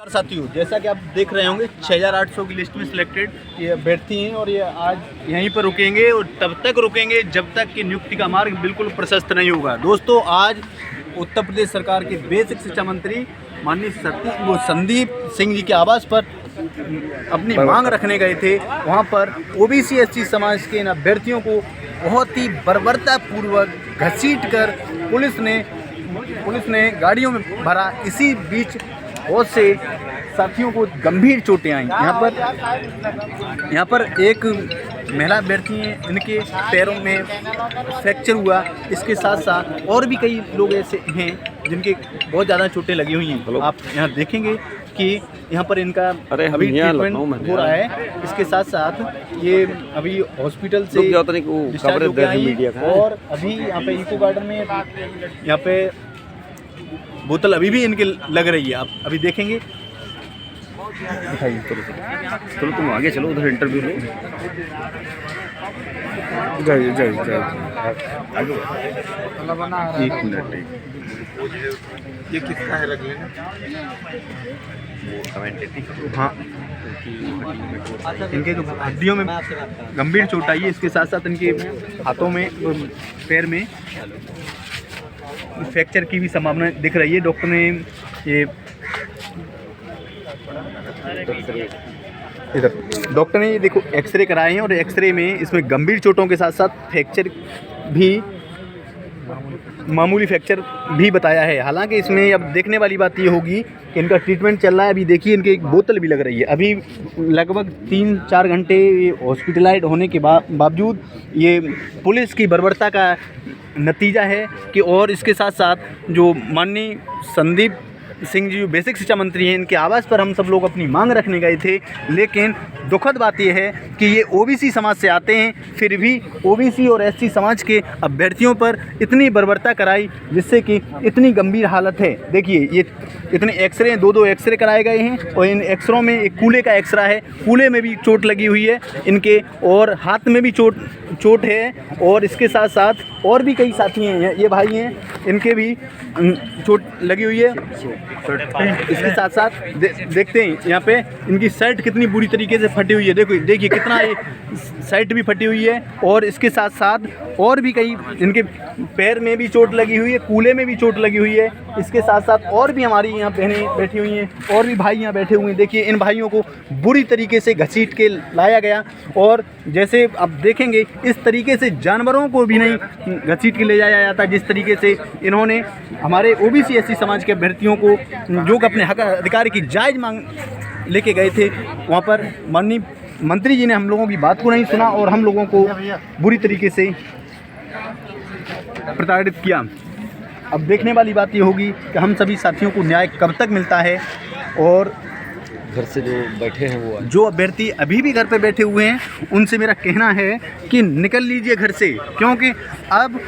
साथियों, जैसा कि आप देख रहे होंगे 6800 की लिस्ट में सिलेक्टेड ये अभ्यर्थी हैं और ये आज यहीं पर रुकेंगे और तब तक रुकेंगे जब तक कि नियुक्ति का मार्ग बिल्कुल प्रशस्त नहीं होगा। दोस्तों, आज उत्तर प्रदेश सरकार के बेसिक शिक्षा मंत्री माननीय संदीप सिंह जी के आवास पर अपनी मांग रखने गए थे। वहाँ पर ओबीसी एससी समाज के इन अभ्यर्थियों को बहुत ही बर्बरतापूर्वक घसीट कर पुलिस ने गाड़ियों में भरा। इसी बीच बहुत से साथियों को गंभीर चोटें आई। यहाँ पर एक महिला अभ्यर्थी हैं, इनके पैरों में फ्रैक्चर हुआ। इसके साथ साथ और भी कई लोग ऐसे हैं जिनके बहुत ज़्यादा चोटें लगी हुई हैं। आप यहाँ देखेंगे कि यहाँ पर इनका अभी ट्रीटमेंट हो रहा है। इसके साथ साथ ये अभी हॉस्पिटल से डिस्चार्ज हो गया है और अभी यहाँ पे इको गार्डन में यहाँ पे बोतल अभी भी इनके लग रही है। आप अभी देखेंगे। दिखाइए, चलो तुम आगे चलो, उधर इंटरव्यू लो। एक मिनट, ये किसका है? रख लेना। हाँ, इनके जो हड्डियों में गंभीर चोट आई है, इसके साथ साथ इनके हाथों में पैर में फ्रैक्चर की भी संभावना दिख रही है। डॉक्टर ने ये देखो एक्सरे कराए हैं और एक्सरे में इसमें गंभीर चोटों के साथ साथ फ्रैक्चर भी, मामूली फ्रैक्चर भी बताया है। हालांकि इसमें अब देखने वाली बात ये होगी कि इनका ट्रीटमेंट चल रहा है। अभी देखिए, इनके एक बोतल भी लग रही है। अभी लगभग 3-4 घंटे हॉस्पिटलाइज होने के बावजूद ये पुलिस की बर्बरता का नतीजा है कि और इसके साथ साथ जो माननीय संदीप सिंह जी बेसिक शिक्षा मंत्री हैं, इनके आवास पर हम सब लोग अपनी मांग रखने गए थे। लेकिन दुखद बात यह है कि ये ओबीसी समाज से आते हैं, फिर भी ओबीसी और एससी समाज के अभ्यर्थियों पर इतनी बर्बरता कराई जिससे कि इतनी गंभीर हालत है। देखिए, ये इतने एक्सरे, 2 एक्सरे कराए गए हैं और इन एक्सरों में एक कूल्हे का एक्सरा है, कूल्हे में भी चोट लगी हुई है इनके, और हाथ में भी चोट है। और इसके साथ साथ और भी कई साथी हैं, ये भाई हैं, इनके भी चोट लगी हुई है। इसके साथ साथ देखते हैं यहाँ पे इनकी शर्ट कितनी बुरी तरीके से फटी हुई है। देखिए कितना ये शर्ट भी फटी हुई है। और इसके साथ साथ और भी कई, इनके पैर में भी चोट लगी हुई है, कूल्हे में भी चोट लगी हुई है। इसके साथ साथ और भी हमारी यहाँ बहनें बैठी हुई हैं और भी भाई यहाँ बैठे हुए हैं। देखिए, इन भाइयों को बुरी तरीके से घसीट के लाया गया और जैसे आप देखेंगे इस तरीके से जानवरों को भी नहीं घसीट के ले जाया जाता जिस तरीके से इन्होंने हमारे ओबीसी एससी समाज के अभ्यर्थियों को, जो अपने हक अधिकार की जायज़ मांग लेके गए थे, वहाँ पर माननीय मंत्री जी ने हम लोगों की बात को नहीं सुना और हम लोगों को बुरी तरीके से प्रताड़ित किया। अब देखने वाली बात ये होगी कि हम सभी साथियों को न्याय कब तक मिलता है। और घर से जो बैठे हैं, वो जो अभ्यर्थी अभी भी घर पे बैठे हुए हैं, उनसे मेरा कहना है कि निकल लीजिए घर से, क्योंकि अब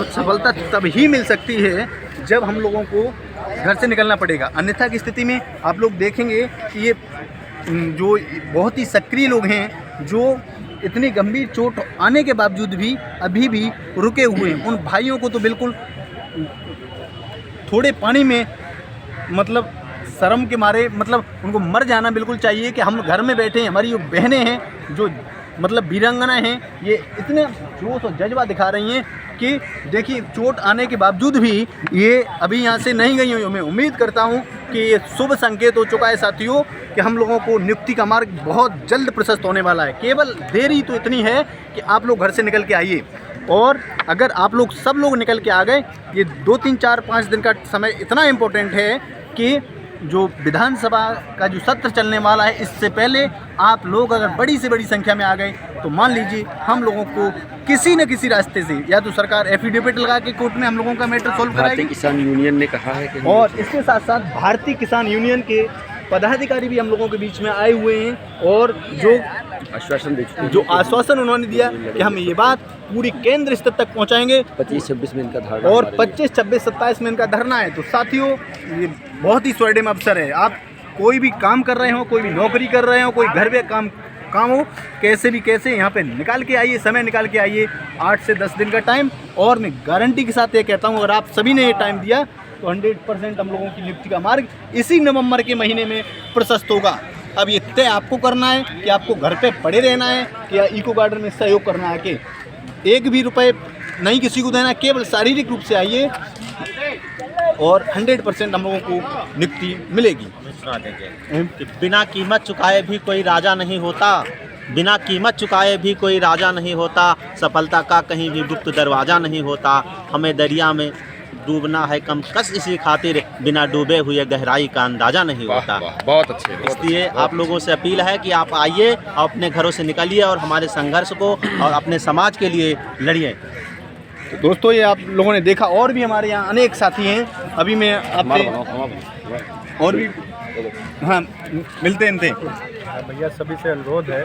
सफलता तब ही मिल सकती है जब हम लोगों को घर से निकलना पड़ेगा। अन्यथा की स्थिति में आप लोग देखेंगे कि ये जो बहुत ही सक्रिय लोग हैं, जो इतनी गंभीर चोट आने के बावजूद भी अभी भी रुके हुए हैं, उन भाइयों को तो बिल्कुल थोड़े पानी में, मतलब शर्म के मारे, मतलब उनको मर जाना बिल्कुल चाहिए कि हम घर में बैठे हैं। हमारी जो बहनें हैं, जो मतलब वीरांगना हैं, ये इतने जोश और जज्बा दिखा रही हैं कि देखिए, चोट आने के बावजूद भी ये अभी यहाँ से नहीं गई हुई। मैं उम्मीद करता हूँ कि ये शुभ संकेत हो चुका है साथियों कि हम लोगों को नियुक्ति का मार्ग बहुत जल्द प्रशस्त होने वाला है। केवल देरी तो इतनी है कि आप लोग घर से निकल के आइए। और अगर आप लोग सब लोग निकल के आ गए, ये 2, 3, 4, 5 दिन का समय इतना इम्पोर्टेंट है कि जो विधानसभा का जो सत्र चलने वाला है, इससे पहले आप लोग अगर बड़ी से बड़ी संख्या में आ गए तो मान लीजिए हम लोगों को किसी न किसी रास्ते से, या तो सरकार एफिडेविट लगा के कोर्ट में हम लोगों का मैटर सॉल्व कराएगी। भारतीय किसान यूनियन ने कहा है कि, और इसके साथ साथ भारतीय किसान यूनियन के पदाधिकारी भी हम लोगों के बीच में आए हुए हैं और जो आश्वासन उन्होंने दिया कि हम ये बात पूरी केंद्र स्तर तक पहुंचाएंगे। 25-26 में इनका धरना और 25, 26, 27 में इनका धरना है। तो साथियों, ये बहुत ही स्वर्णिम अवसर है। आप कोई भी काम कर रहे हो, कोई भी नौकरी कर रहे हो, कोई घर पे काम हो, कैसे भी कैसे यहाँ पे निकाल के आइए, समय निकाल के आइए। 8 से 10 दिन का टाइम, और मैं गारंटी के साथ ये कहता हूँ, अगर आप सभी ने ये टाइम दिया तो तो 100% हम लोगों की नियुक्ति का मार्ग इसी नवंबर के महीने में प्रशस्त होगा। अब ये तय आपको करना है कि आपको घर पे पड़े रहना है कि या इको गार्डन में सहयोग करना है कि एक भी रुपए नहीं किसी को देना, केवल शारीरिक रूप से आइए और 100% हम लोगों को नियुक्ति मिलेगी। कि बिना कीमत चुकाए भी कोई राजा नहीं होता, बिना कीमत चुकाए भी कोई राजा नहीं होता, सफलता का कहीं भी गुप्त दरवाज़ा नहीं होता, हमें दरिया में डूबना है कम कस इसी खातिर, बिना डूबे हुए गहराई का अंदाज़ा नहीं होता। बहुत अच्छे, इसलिए आप लोगों से अपील है कि आप आइए और अपने घरों से निकलिए और हमारे संघर्ष को और अपने समाज के लिए लड़िए। तो दोस्तों ये आप लोगों ने देखा, और भी हमारे यहाँ अनेक साथी हैं। अभी मैं आपसे और भी हाँ मिलते हैं इनसे। भैया सभी से अनुरोध है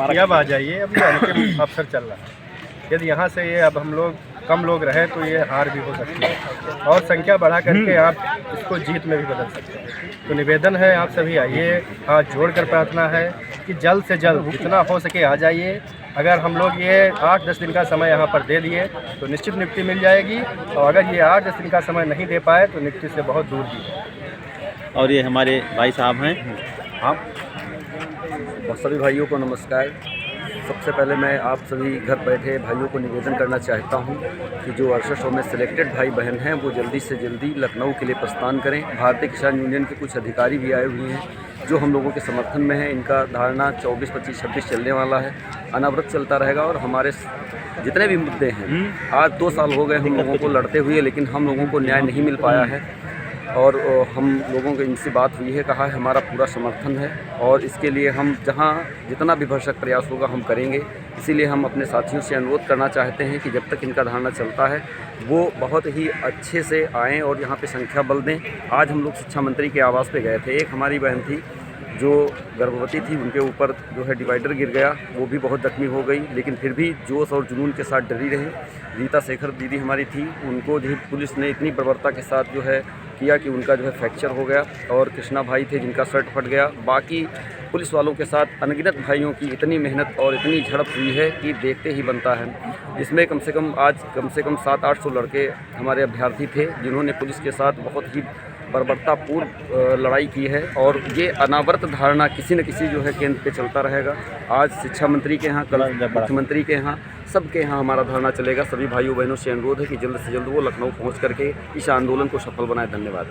कि अब आ जाइए, अब ये अंतिम अवसर चल रहा है। यदि यहाँ से ये अब हम लोग कम लोग रहे तो ये हार भी हो सकती है और संख्या बढ़ा करके आप इसको जीत में भी बदल सकते हैं। तो निवेदन है आप सभी आइए, हाथ जोड़कर प्रार्थना है कि जल्द से जल्द जितना हो सके आ जाइए। अगर हम लोग ये 8-10 दिन का समय यहाँ पर दे दिए तो निश्चित नियुक्ति मिल जाएगी, और अगर ये 8-10 दिन का समय नहीं दे पाए तो नियुक्ति से बहुत दूर भी है। और ये हमारे भाई साहब हैं। हाँ, और सभी भाइयों को नमस्कार। सबसे पहले मैं आप सभी घर बैठे भाइयों को निवेदन करना चाहता हूं कि जो अरशद में सिलेक्टेड भाई बहन हैं वो जल्दी से जल्दी लखनऊ के लिए प्रस्थान करें। भारतीय किसान यूनियन के कुछ अधिकारी भी आए हुए हैं जो हम लोगों के समर्थन में हैं। इनका धारणा 24, 25, 26 चलने वाला है, अनावृत चलता रहेगा। और हमारे जितने भी मुद्दे हैं, आज 2 साल हो गए हम लोगों को लड़ते हुए, लेकिन हम लोगों को न्याय नहीं मिल पाया है। और हम लोगों को इनसे बात हुई है, कहा है हमारा पूरा समर्थन है और इसके लिए हम जहां जितना भी भरसक प्रयास होगा हम करेंगे। इसीलिए हम अपने साथियों से अनुरोध करना चाहते हैं कि जब तक इनका धारणा चलता है वो बहुत ही अच्छे से आएँ और यहाँ पे संख्या बल दें। आज हम लोग शिक्षा मंत्री के आवास पे गए थे। एक हमारी बहन थी जो गर्भवती थी, उनके ऊपर जो है डिवाइडर गिर गया, वो भी बहुत जख्मी हो गई, लेकिन फिर भी जोश और जुनून के साथ डरी रही। रीता शेखर दीदी हमारी थी, उनको जो पुलिस ने इतनी बर्बरता के साथ जो है किया कि उनका जो है फ्रैक्चर हो गया। और कृष्णा भाई थे जिनका शर्ट फट गया। बाकी पुलिस वालों के साथ अनगिनत भाइयों की इतनी मेहनत और इतनी झड़प हुई है कि देखते ही बनता है। इसमें कम से कम 700-800 लड़के हमारे अभ्यर्थी थे जिन्होंने पुलिस के साथ बहुत ही बर्बरतापूर्ण लड़ाई की है। और ये अनावृत धारणा किसी न किसी जो है केंद्र पे चलता रहेगा। आज शिक्षा मंत्री के यहाँ, कल मुख्यमंत्री के यहाँ, सबके यहाँ हमारा धरना चलेगा। सभी भाइयों बहनों से अनुरोध है कि जल्द से जल्द वो लखनऊ पहुँच करके इस आंदोलन को सफल बनाए। धन्यवाद।